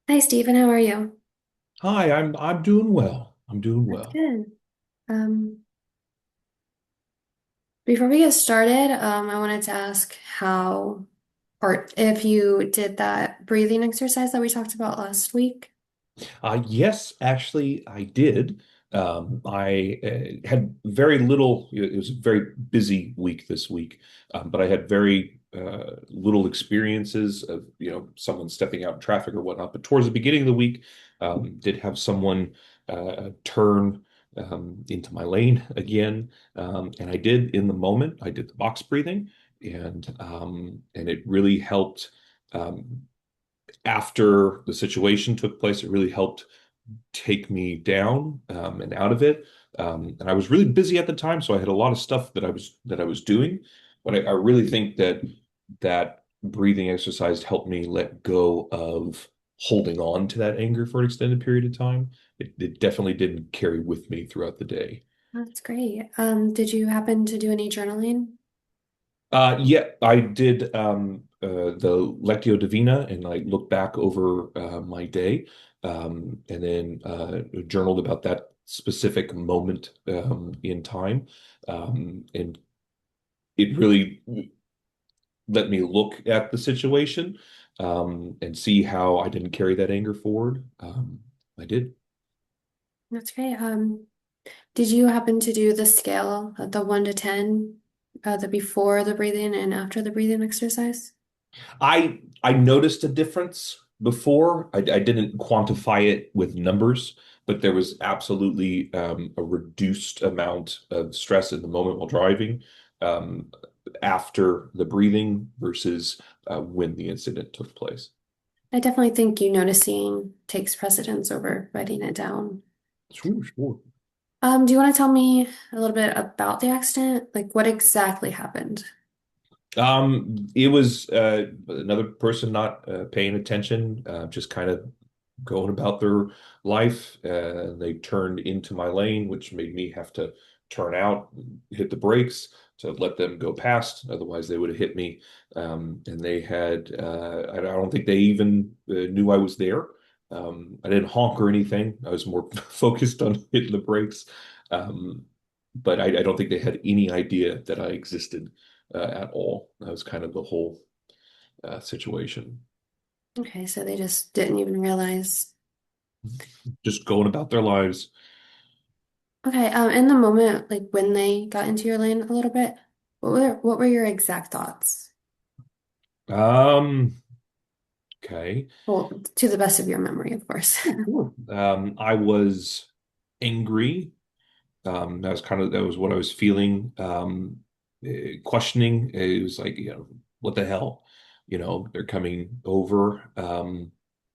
Hi, Stephen. How are you? Hi, I'm doing well. I'm doing That's well. good. Um, Before we get started, I wanted to ask how, or if you did that breathing exercise that we talked about last week. Yes, actually, I did. I had very little. It was a very busy week this week, but I had very little experiences of someone stepping out in traffic or whatnot. But towards the beginning of the week, did have someone turn into my lane again, and I did in the moment. I did the box breathing, and it really helped. After the situation took place, it really helped take me down and out of it. And I was really busy at the time, so I had a lot of stuff that I was doing. But I really think that breathing exercise helped me let go of holding on to that anger for an extended period of time. It definitely didn't carry with me throughout the day. That's great. Did you happen to do any journaling? Yeah, I did the Lectio Divina and I looked back over my day and then journaled about that specific moment in time. And it really let me look at the situation and see how I didn't carry that anger forward. I did. That's great. Did you happen to do the scale, the 1 to 10, the before the breathing and after the breathing exercise? I noticed a difference before. I didn't quantify it with numbers, but there was absolutely a reduced amount of stress in the moment while driving um, after the breathing versus when the incident took place. I definitely think you noticing takes precedence over writing it down. Sure, sure. Do you want to tell me a little bit about the accident? Like what exactly happened? It was another person not paying attention, just kind of going about their life. They turned into my lane, which made me have to turn out, hit the brakes to let them go past. Otherwise, they would have hit me. And they had, I don't think they even knew I was there. I didn't honk or anything. I was more focused on hitting the brakes. Um, but I don't think they had any idea that I existed at all. That was kind of the whole situation. Okay, so they just didn't even realize. Just going about their lives. Okay, in the moment, like when they got into your lane a little bit, what were your exact thoughts? Um, okay. Well, to the best of your memory, of course. Sure. I was angry. That was what I was feeling. Questioning. It was like, what the hell? They're coming over.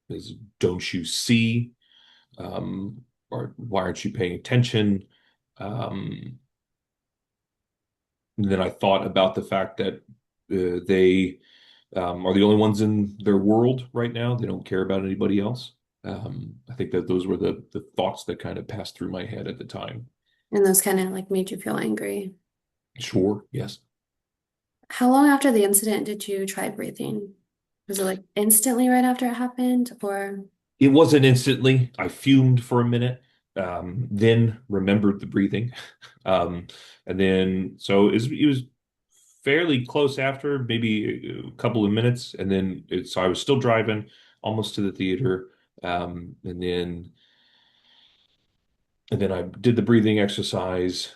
Is don't you see? Or why aren't you paying attention? Um, and then I thought about the fact that they are the only ones in their world right now. They don't care about anybody else. I think that those were the thoughts that kind of passed through my head at the time. And those kind of like made you feel angry. Sure, yes. How long after the incident did you try breathing? Was it like instantly right after it happened, or? It wasn't instantly. I fumed for a minute, then remembered the breathing. Um, and then, so it was fairly close after, maybe a couple of minutes. And then so I was still driving almost to the theater. And then I did the breathing exercise.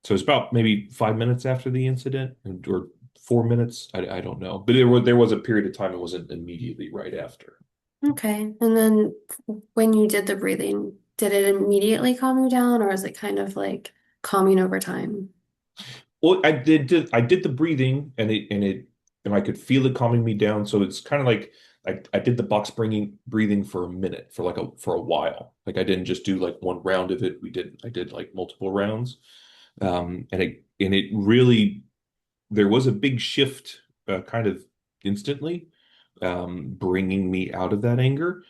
So it's about maybe 5 minutes after the incident, or 4 minutes. I don't know, but there was a period of time it wasn't immediately right after. Okay. And then when you did the breathing, did it immediately calm you down, or was it kind of like calming over time? Well, I did the breathing, and I could feel it calming me down. So it's kind of like I did the box bringing breathing for a minute, for a while. Like I didn't just do like one round of it. I did like multiple rounds. And it really, there was a big shift kind of instantly, bringing me out of that anger.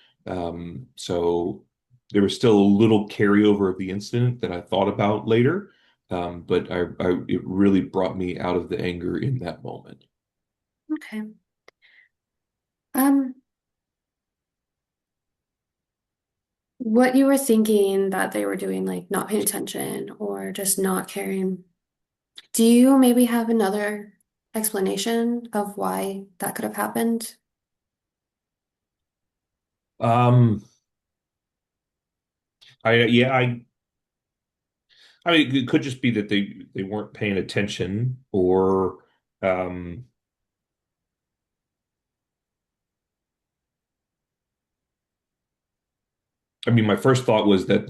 So there was still a little carryover of the incident that I thought about later, but it really brought me out of the anger in that moment. Okay. Um, what you were thinking that they were doing, like not paying attention or just not caring. Do you maybe have another explanation of why that could have happened? Um, I mean, it could just be that they weren't paying attention, or um, I mean, my first thought was that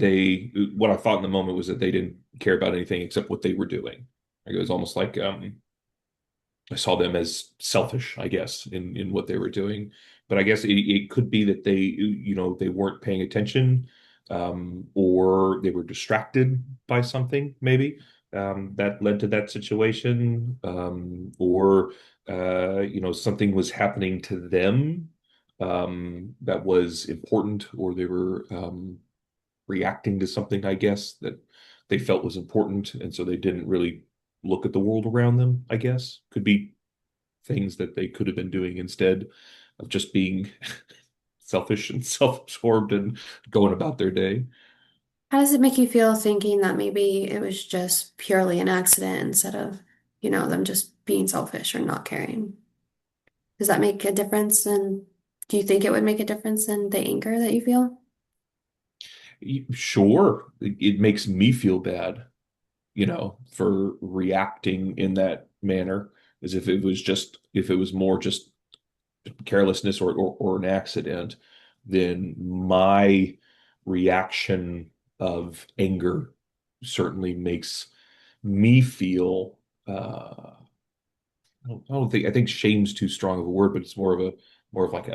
what I thought in the moment was that they didn't care about anything except what they were doing. Like, it was almost like I saw them as selfish, I guess, in what they were doing. But I guess it could be that they weren't paying attention, or they were distracted by something, maybe, that led to that situation, or something was happening to them, that was important, or they were reacting to something, I guess, that they felt was important, and so they didn't really look at the world around them, I guess. Could be things that they could have been doing instead of just being selfish and self-absorbed and going about their day. How does it make you feel thinking that maybe it was just purely an accident instead of, them just being selfish or not caring? Does that make a difference? And do you think it would make a difference in the anger that you feel? Sure, it makes me feel bad, for reacting in that manner, as if it was more just carelessness, or an accident, then my reaction of anger certainly makes me feel I think shame's too strong of a word, but it's more of I'd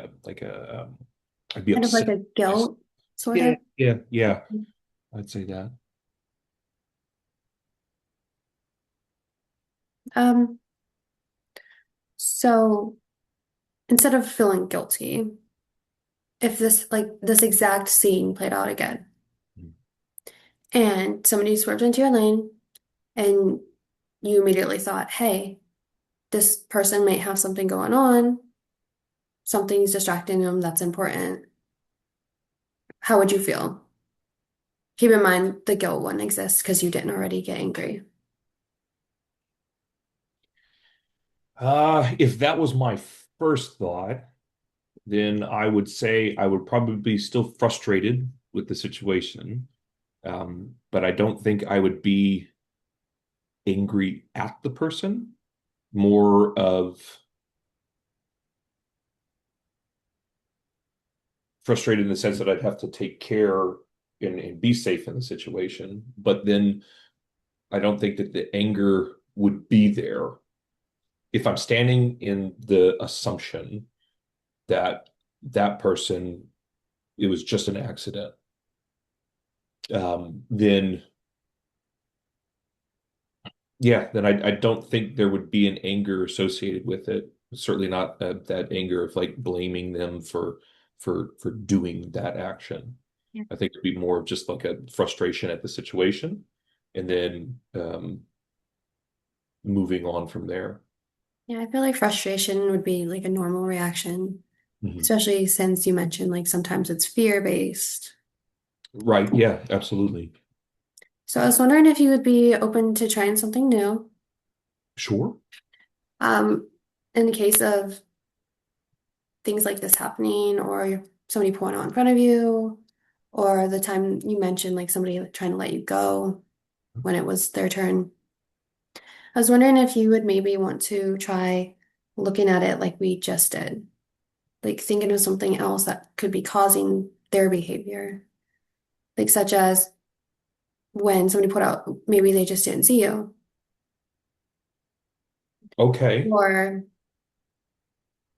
be Kind of like upset. a guilt, sort Yeah, of. yeah, yeah. I'd say that. Um, so instead of feeling guilty, if this exact scene played out again and somebody swerved into your lane and you immediately thought, hey, this person might have something going on, something's distracting them that's important, how would you feel? Keep in mind the guilt wouldn't exist because you didn't already get angry. If that was my first thought, then I would say I would probably be still frustrated with the situation. But I don't think I would be angry at the person, more of frustrated in the sense that I'd have to take care and be safe in the situation. But then I don't think that the anger would be there if I'm standing in the assumption that that person, it was just an accident. Then yeah, then I don't think there would be an anger associated with it. Certainly not that anger of like blaming them for doing that action. Yeah. I think it'd be more of just like a frustration at the situation, and then moving on from there. Yeah, I feel like frustration would be like a normal reaction, Mhm. especially since you mentioned like sometimes it's fear-based. Right. Yeah, absolutely. So I was wondering if you would be open to trying something new. Sure. Um, in the case of things like this happening or somebody pulling out in front of you, or the time you mentioned like somebody trying to let you go when it was their turn. I was wondering if you would maybe want to try looking at it like we just did, like thinking of something else that could be causing their behavior, like such as when somebody put out, maybe they just didn't see you, Okay. or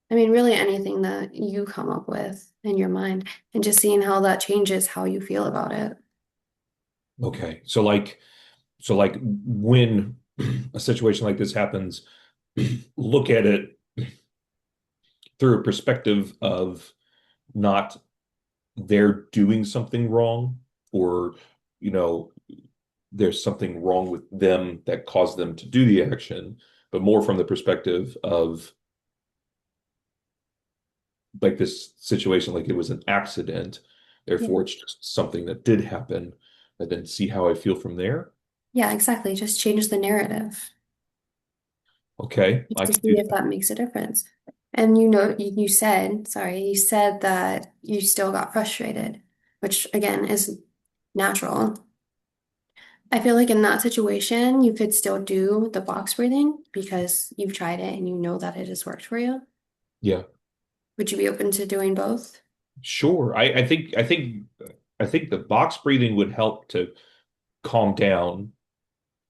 I mean, really anything that you come up with in your mind, and just seeing how that changes how you feel about it. Okay. So like when a situation like this happens, look at it through a perspective of not they're doing something wrong, or you know there's something wrong with them that caused them to do the action, but more from the perspective of like this situation, like it was an accident, Yeah. Therefore, it's just something that did happen, and then see how I feel from there. Yeah, exactly. Just change the narrative Okay, just I to can do see if that. that makes a difference. And you know, you said, sorry, you said that you still got frustrated, which again is natural. I feel like in that situation, you could still do the box breathing because you've tried it and you know that it has worked for you. Yeah, Would you be open to doing both? sure. I think the box breathing would help to calm down,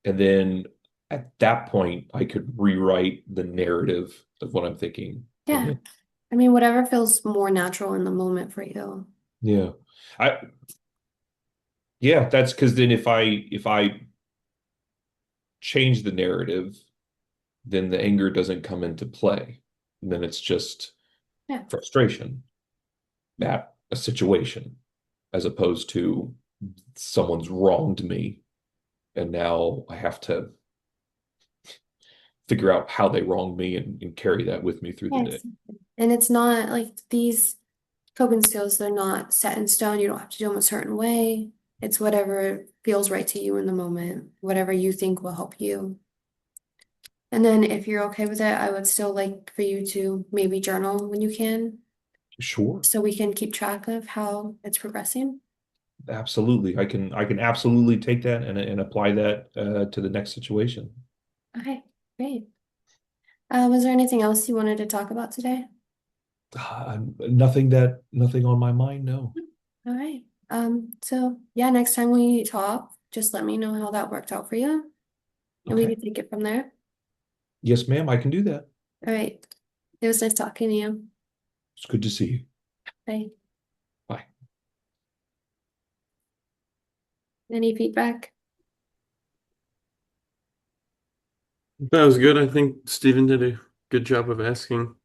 and then at that point, I could rewrite the narrative of what I'm thinking. And Yeah. then, I mean, whatever feels more natural in the moment for you. yeah, I yeah, that's because then if I change the narrative, then the anger doesn't come into play. And then it's just Yeah. frustration at a situation, as opposed to someone's wronged me, and now I have to figure out how they wronged me and carry that with me through the day. Yes. And it's not like these coping skills, they're not set in stone. You don't have to do them a certain way. It's whatever feels right to you in the moment, whatever you think will help you. And then if you're okay with it, I would still like for you to maybe journal when you can, Sure. so we can keep track of how it's progressing. Absolutely. I can absolutely take that and apply that to the next situation. Okay, great. Was there anything else you wanted to talk about today? Nothing on my mind, no. All right. So yeah, next time we talk, just let me know how that worked out for you, and we Okay. can take it from there. Yes, ma'am, I can do that. All right. It was nice talking to you. It's good to see you. Bye. Bye. Any feedback? That was good. I think Stephen did a good job of asking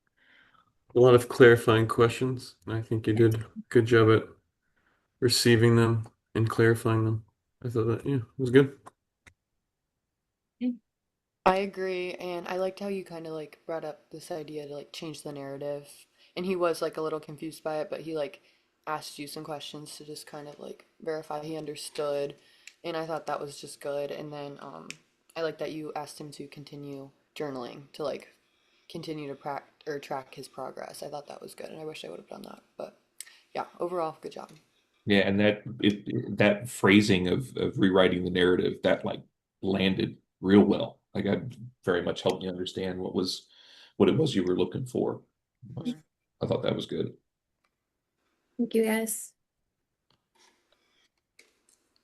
a lot of clarifying questions. And I think you did a good job at receiving them and clarifying them. I thought that, yeah, it was good. Okay. I agree, and I liked how you kind of like brought up this idea to like change the narrative. And he was like a little confused by it, but he like asked you some questions to just kind of like verify he understood. And I thought that was just good. And then I like that you asked him to continue journaling to like continue to track his progress. I thought that was good, and I wish I would have done that. But yeah, overall, good job. Yeah, and that phrasing of rewriting the narrative that like landed real well. Like I very much helped me understand what it was you were looking for. Mhm. I thought that was good. Thank you guys.